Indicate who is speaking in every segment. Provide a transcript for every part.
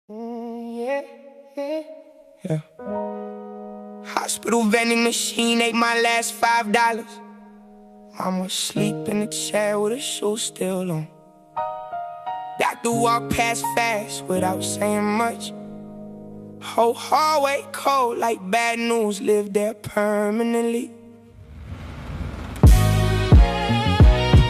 Speaker 1: Yeah, yeah, yeah. Hospital vending machine ate my last $5. Mama sleep in the chair with her shoes still on. Doctor walked past fast without saying much. Whole hallway cold like bad news, lived there permanently.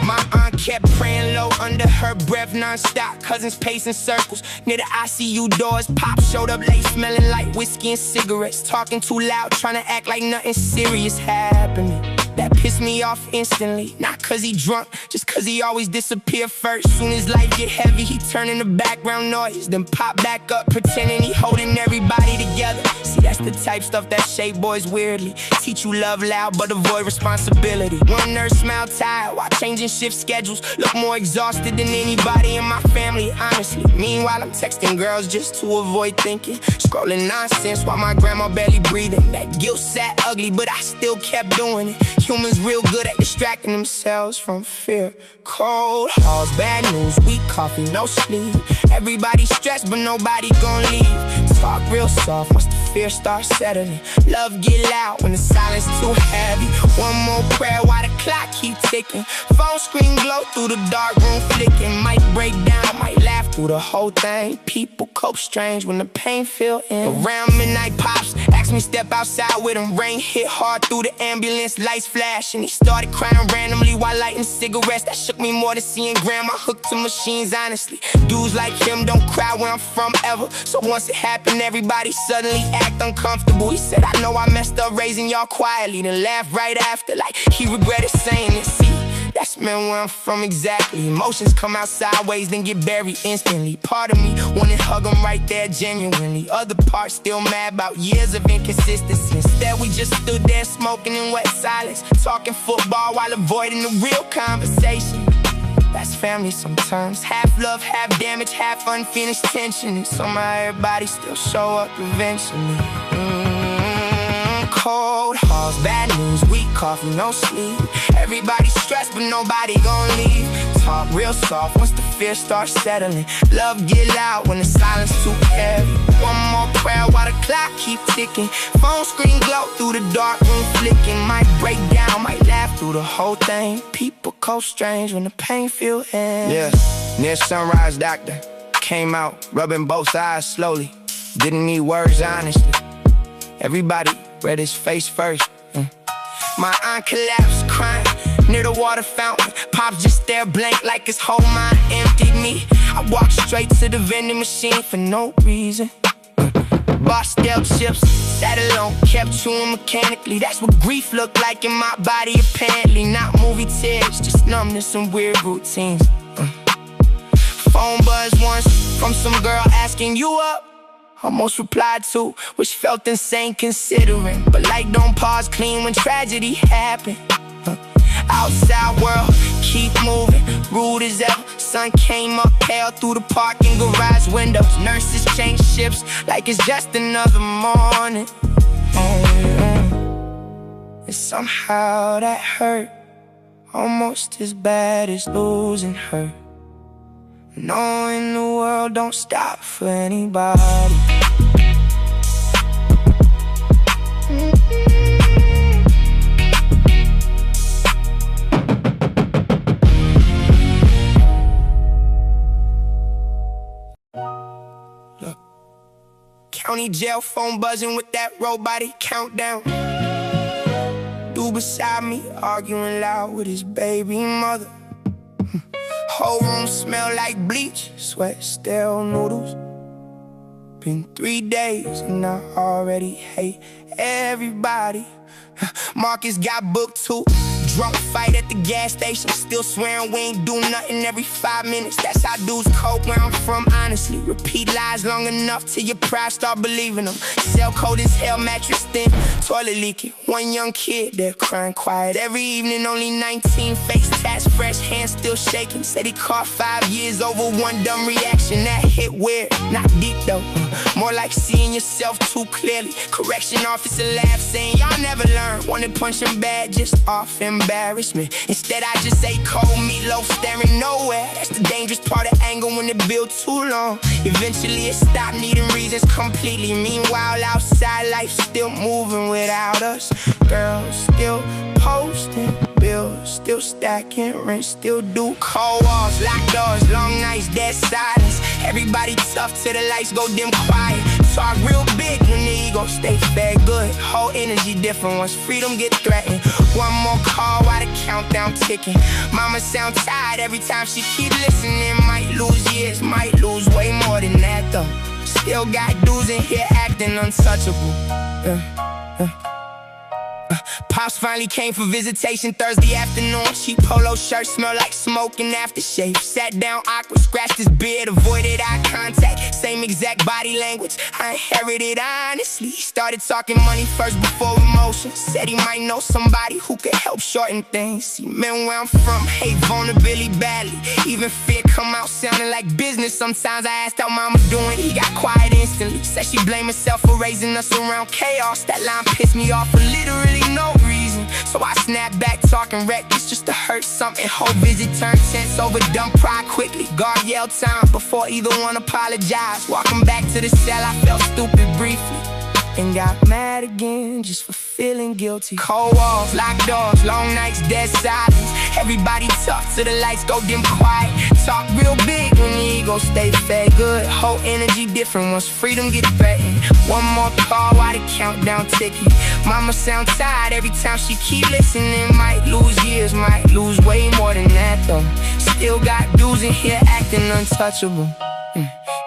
Speaker 1: My aunt kept praying low under her breath non-stop. Cousins pacing circles near the ICU doors. Pop showed up late smelling like whiskey and cigarettes, talking too loud, trying to act like nothing serious happening. That pissed me off instantly. Not cause he drunk, just cause he always disappear first. Soon as life get heavy, he turn into background noise, then pop back up pretending he holding everybody together. See, that's the type stuff that shape boys weirdly. Teach you love loud but avoid responsibility. One nurse smiled tired while changing shift schedules. Look more exhausted than anybody in my family, honestly. Meanwhile, I'm texting girls just to avoid thinking. Scrolling nonsense while my grandma barely breathing. That guilt sat ugly, but I still kept doing it. Humans real good at distracting themselves from fear. Cold halls, bad news, weak coffee, no sleep. Everybody stressed, but nobody gon' leave. Talk real soft once the fear starts settling. Love get loud when the silence too heavy. One more prayer while the clock keep ticking. Phone screen glow through the dark room flicking. Might break down, might laugh through the whole thing. People cope strange when the pain feel in. Around midnight, pops asked me step outside with him. Rain hit hard through the ambulance, lights flash, and he started crying randomly while lighting cigarettes. That shook me more than seeing grandma hooked to machines, honestly. Dudes like him don't cry where I'm from ever. So once it happened, everybody suddenly act uncomfortable. He said, I know I messed up raising y'all quietly, then laughed right after like he regretted saying it. See, that's man where I'm from exactly. Emotions come out sideways, then get buried instantly. Part of me wanted to hug him right there genuinely. Other part still mad about years of inconsistency. Instead we just stood there smoking in wet silence, talking football while avoiding the real conversation. That's family sometimes. Half love, half damage, half unfinished tension. And somehow everybody still show up eventually. Cold halls, bad news, weak coffee, no sleep. Everybody stressed but nobody gon' leave. Talk real soft once the fear starts settling. Love get loud when the silence too heavy. One more prayer while the clock keep ticking. Phone screen glow through the dark room flicking. Might break down, might laugh through the whole thing. People cope strange when the pain feel in. Yeah, near sunrise doctor came out, rubbing both eyes slowly. Didn't need words honestly. Everybody read his face first. My aunt collapsed crying near the water fountain. Pops just stared blank like his whole mind emptied me. I walked straight to the vending machine for no reason. Bought stale chips, sat alone, kept chewing mechanically. That's what grief looked like in my body apparently. Not movie tears, just numbness and weird routines. Phone buzz once from some girl asking you up. Almost replied to, which felt insane considering. But like don't pause clean when tragedy happened. Outside world, keep moving, rude as ever. Sun came up pale through the parking garage windows. Nurses change shifts like it's just another morning. And somehow that hurt almost as bad as losing her. Knowing the world don't stop for anybody. Look, county jail phone buzzing with that robotic countdown. Dude beside me arguing loud with his baby mother. Whole room smell like bleach, sweat, stale noodles. Been 3 days and I already hate everybody. Marcus got booked too. Drunk fight at the gas station, still swearing we ain't do nothing every 5 minutes. That's how dudes cope where I'm from, honestly. Repeat lies long enough till your pride start believing them. Cell cold as hell, mattress thin, toilet leaking. One young kid there crying quiet every evening, only 19. Face tats fresh, hands still shaking. Said he caught 5 years over one dumb reaction. That hit weird, not deep though. More like seeing yourself too clearly. Correction officer laughed saying y'all never learn. Wanted punch him bad, just off him embarrassment. Instead I just ate cold meatloaf staring nowhere. That's the dangerous part of anger when it builds too long. Eventually it stopped needing reasons completely. Meanwhile outside life's still moving without us. Girls still posting bills, still stacking rent, still do cold walls, locked doors, long nights, dead silence. Everybody tough till the lights go dim quiet. Talk real big when the ego stay fed good. Whole energy different once freedom get threatened. One more call while the countdown ticking. Mama sound tired every time she keep listening. Might lose years, might lose way more than that though. Still got dudes in here acting untouchable. Pops finally came for visitation Thursday afternoon. Cheap polo shirt, smell like smoke and aftershave. Sat down awkward, scratched his beard, avoided eye contact. Same exact body language, I inherited honestly. He started talking money first before emotion. Said he might know somebody who could help shorten things. See, men where I'm from hate vulnerability badly. Even fear come out sounding like business. Sometimes I asked how mama doing, he got quiet instantly. Said she blamed herself for raising us around chaos. That line pissed me off for literally no reason. So I snapped back talking reckless just to hurt something. Whole visit turned tense over dumb pride quickly. Guard yelled time before either one apologized. Walking back to the cell I felt stupid briefly, and got mad again just for feeling guilty. Cold walls, locked doors, long nights, dead silence. Everybody tough till the lights go dim quiet. Talk real big when the ego stay fed good. Whole energy different once freedom get threatened. One more call while the countdown ticking. Mama sound tired every time she keep listening. Might lose years, might lose way more than that though. Still got dudes in here acting untouchable.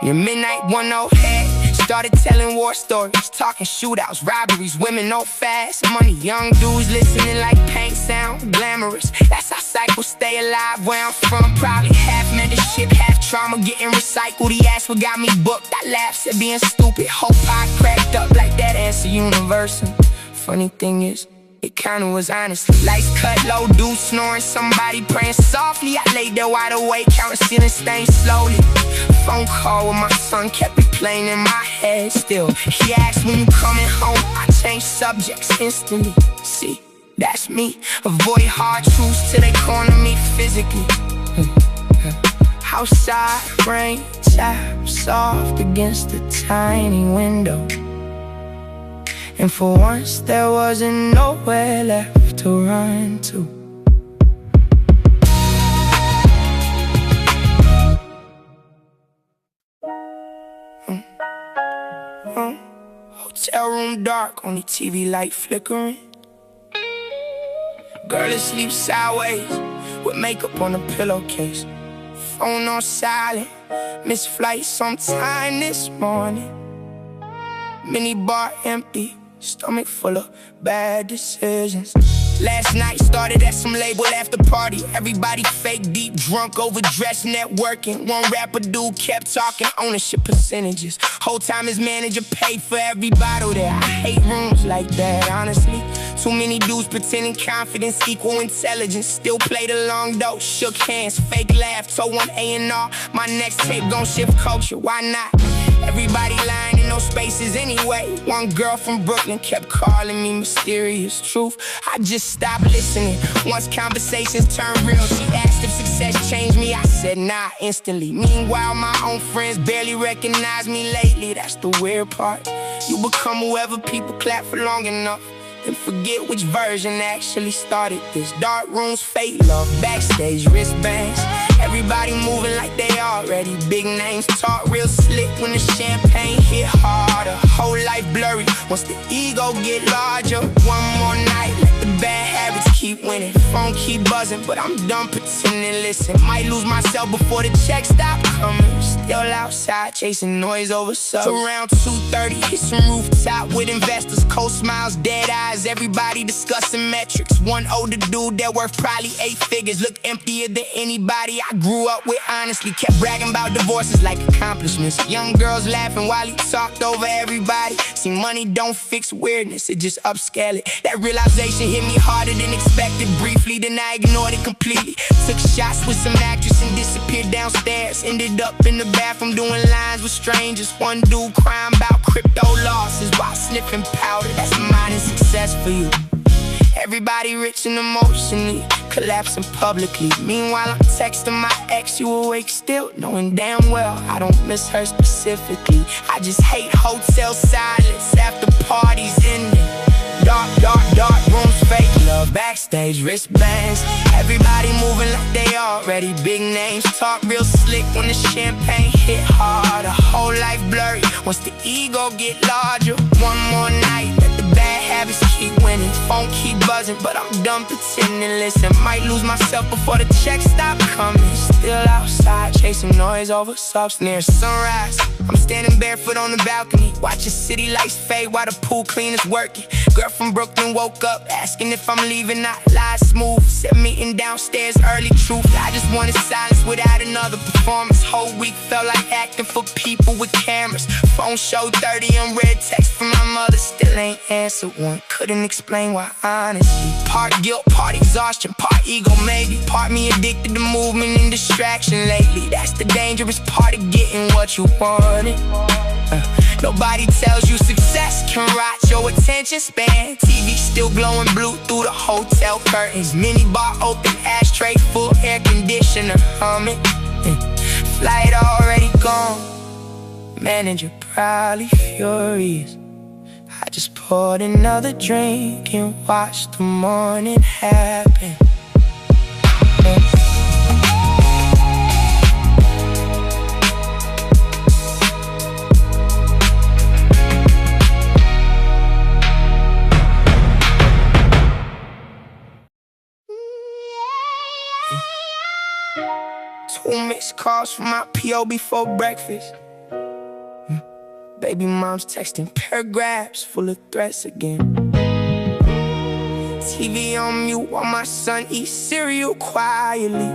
Speaker 1: Your midnight 1-0 head started telling war stories, talking shootouts, robberies, women no fast money. Young dudes listening like paint sound glamorous. That's how cycles stay alive where I'm from. Probably half mentorship, half trauma getting recycled. He asked what got me booked, I laughed at being stupid. Hope I cracked up like that answer universal. Funny thing is, it kinda was honest. Lights cut low, dudes snoring, somebody praying softly. I laid there wide awake, counting ceiling stains slowly. Phone call with my son kept replaying in my head still. He asked when you coming home, I changed subjects instantly. See, that's me, avoid hard truths till they corner me physically. Outside, rain taps soft against the tiny window, and for once there wasn't nowhere left to run to. Hotel room dark, only TV light flickering. Girl asleep sideways with makeup on the pillowcase. Phone on silent, missed flight sometime this morning. Mini bar empty, stomach full of bad decisions. Last night started at some label after party. Everybody fake, deep, drunk, overdressed, networking. One rapper dude kept talking ownership percentages. Whole time his manager paid for every bottle there. I hate rooms like that, honestly. Too many dudes pretending confidence equal intelligence. Still played along though, shook hands, fake laugh. Told one A&R, my next tape gon' shift culture, why not? Everybody lying in those spaces anyway. One girl from Brooklyn kept calling me mysterious truth. I just stopped listening. Once conversations turned real, she asked if success changed me. I said nah instantly. Meanwhile, my own friends barely recognize me lately. That's the weird part. You become whoever people clap for long enough, then forget which version actually started this. Dark rooms, fake love, backstage wristbands. Everybody moving like they already big names. Talk real slick when the champagne hit harder. Whole life blurry once the ego get larger. One more night, let the bad habits keep winning. Phone keep buzzing, but I'm done pretending. Listen, might lose myself before the check stop coming. Still outside chasing noise over subs. Around 2:30, hit some rooftop with investors. Cold smiles, dead eyes, everybody discussing metrics. One older dude that worth probably 8 figures, look emptier than anybody I grew up with, honestly. Kept bragging about divorces like accomplishments. Young girls laughing while he talked over everybody. See, money don't fix weirdness, it just upscale it. That realization hit me harder than expected. Briefly, then I ignored it completely. Took shots with some actress and disappeared downstairs. Ended up in the bathroom doing lines with strangers. One dude crying about crypto losses while sniffing powder. That's modern success for you. Everybody rich and emotionally, collapsing publicly. Meanwhile, I'm texting my ex, you awake still, knowing damn well I don't miss her specifically. I just hate hotel silence after parties ending. Dark rooms, fake love, backstage wristbands. Everybody moving like they already big names. Talk real slick when the champagne hit hard. A whole life blurry once the ego get larger. One more night, let the bad habits keep winning. Phone keep buzzing, but I'm done pretending. Listen, might lose myself before the checks stop coming. Still outside, chasing noise over subs near sunrise. I'm standing barefoot on the balcony, watching city lights fade while the pool cleaner's working. Girl from Brooklyn woke up, asking if I'm leaving, not lie smooth. Said meeting downstairs, early truth. I just wanted silence without another performance. Whole week felt like acting for people with cameras. Phone showed 30 unread text from my mother, still ain't answered one. Couldn't explain why, honestly. Part guilt, part exhaustion, part ego maybe. Part me addicted to movement and distraction lately. That's the dangerous part of getting what you wanted. Nobody tells you success can rot your attention span. TV still glowing blue through the hotel curtains. Mini bar open, ashtray full, air conditioner humming. Flight already gone, manager probably furious. I just poured another drink and watched the morning happen. Two missed calls from my P.O. before breakfast. Baby mom's texting paragraphs full of threats again. TV on mute while my son eats cereal quietly.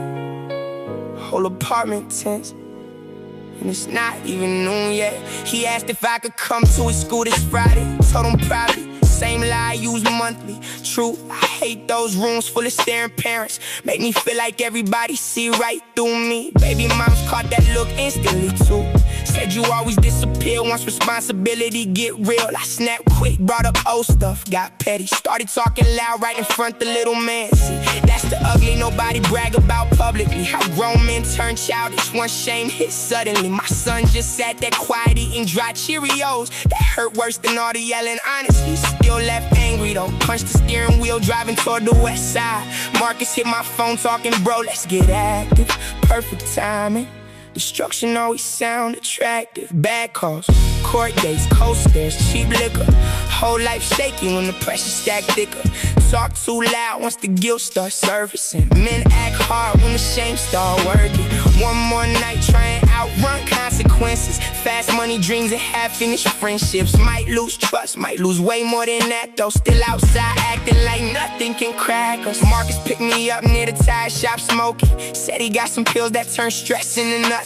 Speaker 1: Whole apartment tense, and it's not even noon yet. He asked if I could come to his school this Friday. Told him probably. Same lie I use monthly. True, I hate those rooms full of staring parents. Make me feel like everybody see right through me. Baby moms caught that look instantly too. Said you always disappear once responsibility get real. I snapped quick, brought up old stuff, got petty. Started talking loud right in front the little man. See, that's the ugly nobody brag about publicly. How grown men turn childish, one shame hit suddenly. My son just sat there quiet eating dry Cheerios. That hurt worse than all the yelling, honestly. Still left angry though, punched the steering wheel driving toward the west side. Marcus hit my phone talking, bro, let's get active. Perfect timing. Destruction always sound attractive. Bad calls, court dates, co-stairs, cheap liquor. Whole life shaky when the pressure stack thicker. Talk too loud once the guilt starts surfacing. Men act hard when the shame start working. One more night trying outrun consequences. Fast money dreams and half-finished friendships. Might lose trust, might lose way more than that though. Still outside acting like nothing can crack us. Marcus picked me up near the tire shop smoking. Said he got some pills that turn stress into nothing.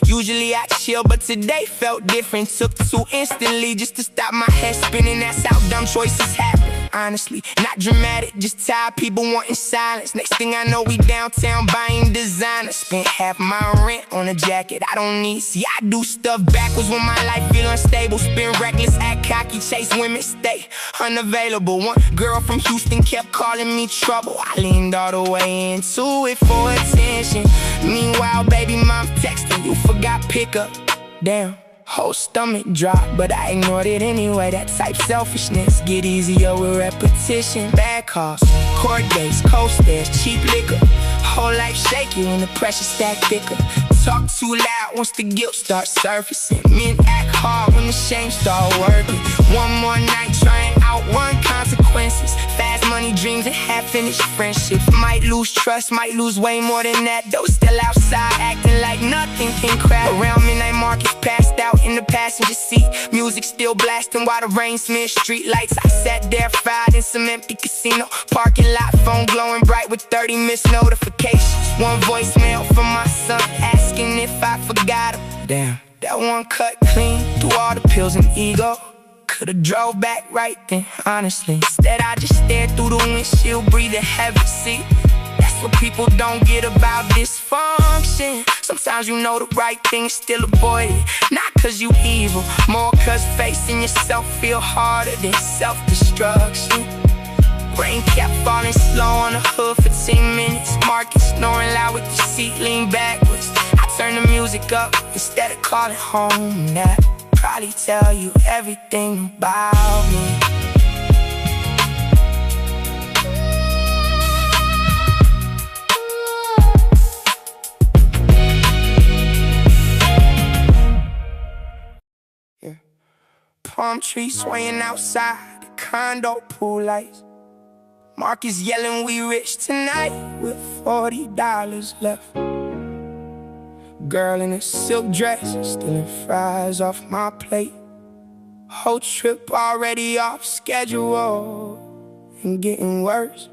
Speaker 1: Usually I chill, but today felt different. Took two instantly just to stop my head spinning. That's how dumb choices happen, honestly. Not dramatic, just tired people wanting silence. Next thing I know we downtown buying designer. Spent half my rent on a jacket I don't need. See, I do stuff backwards when my life feel unstable. Spin reckless, act cocky, chase women, stay unavailable. One girl from Houston kept calling me trouble. I leaned all the way into it for attention. Meanwhile, baby mom texting, you forgot pickup. Damn, whole stomach drop, but I ignored it anyway. That type selfishness get easier with repetition. Bad calls, court dates, co-stairs, cheap liquor. Whole life shaky when the pressure stack thicker. Talk too loud once the guilt starts surfacing. Men act hard when the shame start working. One more night trying outrun consequences. Fast money dreams and half-finished friendships. Might lose trust, might lose way more than that though. Still outside acting like nothing can crack. Around midnight Marcus passed out in the passenger seat. Music still blasting while the rain smeared street lights. I sat there fried in some empty casino parking lot. Phone glowing bright with 30 missed notifications. One voicemail from my son asking if I forgot him. Damn, that one cut clean through all the pills and ego. Could've drove back right then, honestly. Instead I just stared through the windshield, breathing heavy. See, that's what people don't get about dysfunction. Sometimes you know the right thing, still avoid it. Not cause you evil, more cause facing yourself feel harder than self-destruction. Rain kept falling slow on the hood for 10 minutes. Marcus snoring loud with the seat leaned backwards. I turned the music up instead of calling home. That probably tell you everything about me. Yeah. Palm trees swaying outside the condo pool lights. Marcus yelling we rich tonight with $40 left. Girl in a silk dress stealing fries off my plate. Whole trip already off schedule and getting worse.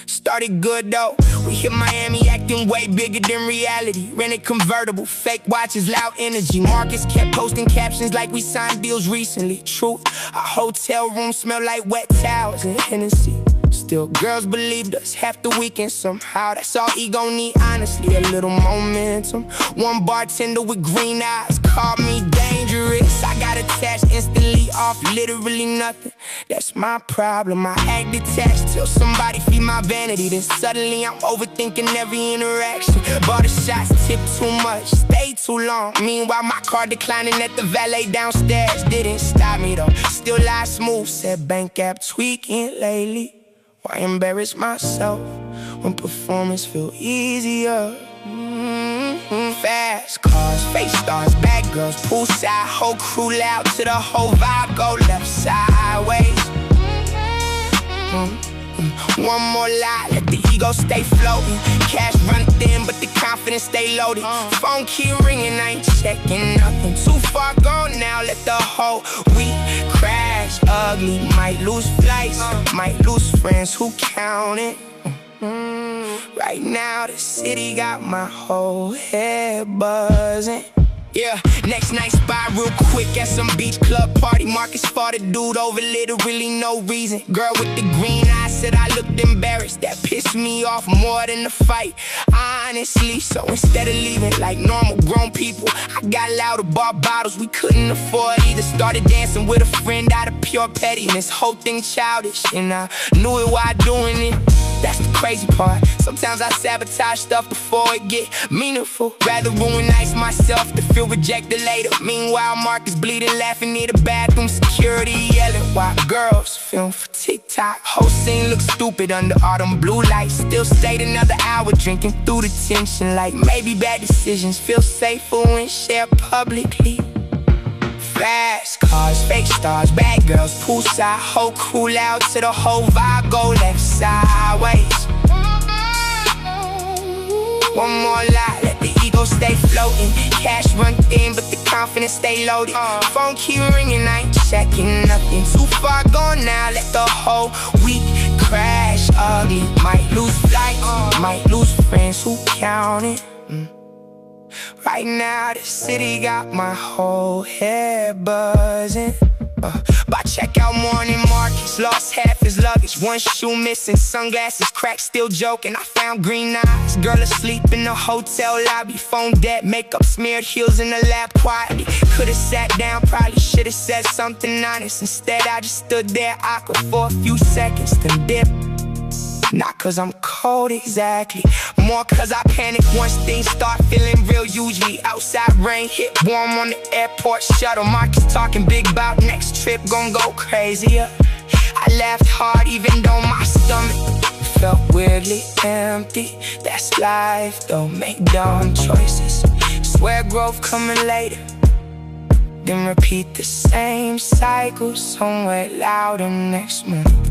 Speaker 1: Started good though, we hit Miami acting way bigger than reality. Rented convertible, fake watches, loud energy. Marcus kept posting captions like we signed deals recently. Truth, our hotel room smelled like wet towels and Hennessy. Still girls believed us half the weekend somehow. That's all ego need, honestly, a little momentum. One bartender with green eyes called me dangerous. I got attached instantly off literally nothing. That's my problem, I act detached till somebody feed my vanity. Then suddenly I'm overthinking every interaction. Bought the shots, tipped too much, stayed too long. Meanwhile my car declining at the valet downstairs didn't stop me though. Still lie smooth, said bank app tweaking lately. Why embarrass myself when performance feel easier? Fast cars, face stars, bad girls, poolside, whole crew loud to the whole vibe go left sideways. One more lie, let the ego stay floating. Cash run thin, but the confidence stay loaded. Phone keep ringing, I ain't checking nothing. Too far gone now, let the whole week crash. Ugly, might lose flights, might lose friends, who counted? Right now the city got my whole head buzzing. Yeah, next night spot real quick at some beach club party. Marcus fought a dude over literally no reason. Girl with the green eyes said I looked embarrassed. That pissed me off more than the fight, honestly. So instead of leaving like normal grown people, I got louder, bought bottles we couldn't afford either. Started dancing with a friend out of pure pettiness. Whole thing childish, and I knew it while doing it. That's the crazy part. Sometimes I sabotage stuff before it get meaningful. Rather ruin nights myself to feel rejected later. Meanwhile, Marcus bleeding, laughing near the bathroom, security yelling while girls film for TikTok. Whole scene looks stupid under all them blue lights. Still stayed another hour drinking through the tension. Like maybe bad decisions feel safer when shared publicly. Fast cars, fake stars, bad girls, poolside, whole crew loud to the whole vibe go left sideways. One more lie, let the ego stay floating. Cash run thin, but the confidence stay loaded. Phone keep ringing, I ain't checking nothing. Too far gone now, let the whole week crash. Ugly, might lose flights, might lose friends, who counted? Right now the city got my whole head buzzing. By checkout morning, Marcus lost half his luggage. One shoe missing, sunglasses cracked, still joking. I found green eyes, girl asleep in the hotel lobby. Phone dead, makeup smeared, heels in the lap quietly. Could've sat down, probably should've said something honest. Instead I just stood there awkward for a few seconds, then dipped. Not cause I'm cold exactly, more cause I panic once things start feeling real. Usually outside rain hit warm on the airport shuttle. Marcus talking big about next trip gon' go crazier. I laughed hard even though my stomach felt weirdly empty. That's life though, make dumb choices. Swear growth coming later, then repeat the same cycle somewhere louder next month.